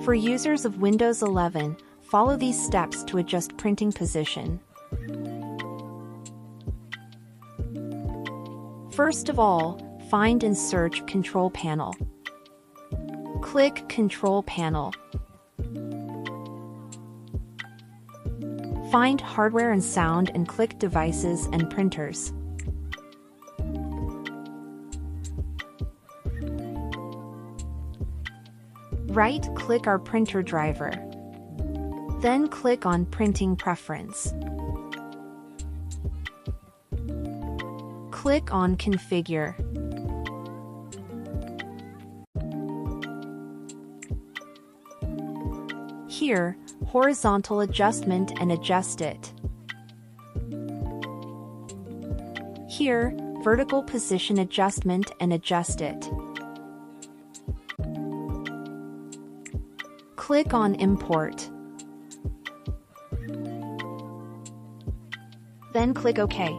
For users of Windows 11, follow these steps to adjust printing position. First of all, find and search Control Panel. Click Control Panel. Find Hardware and Sound and click Devices and Printers. Right-click our printer driver. Then click on Printing Preference. Click on Configure. Here, horizontal adjustment and adjust it. Here, vertical position adjustment and adjust it. Click on Import. Then click OK.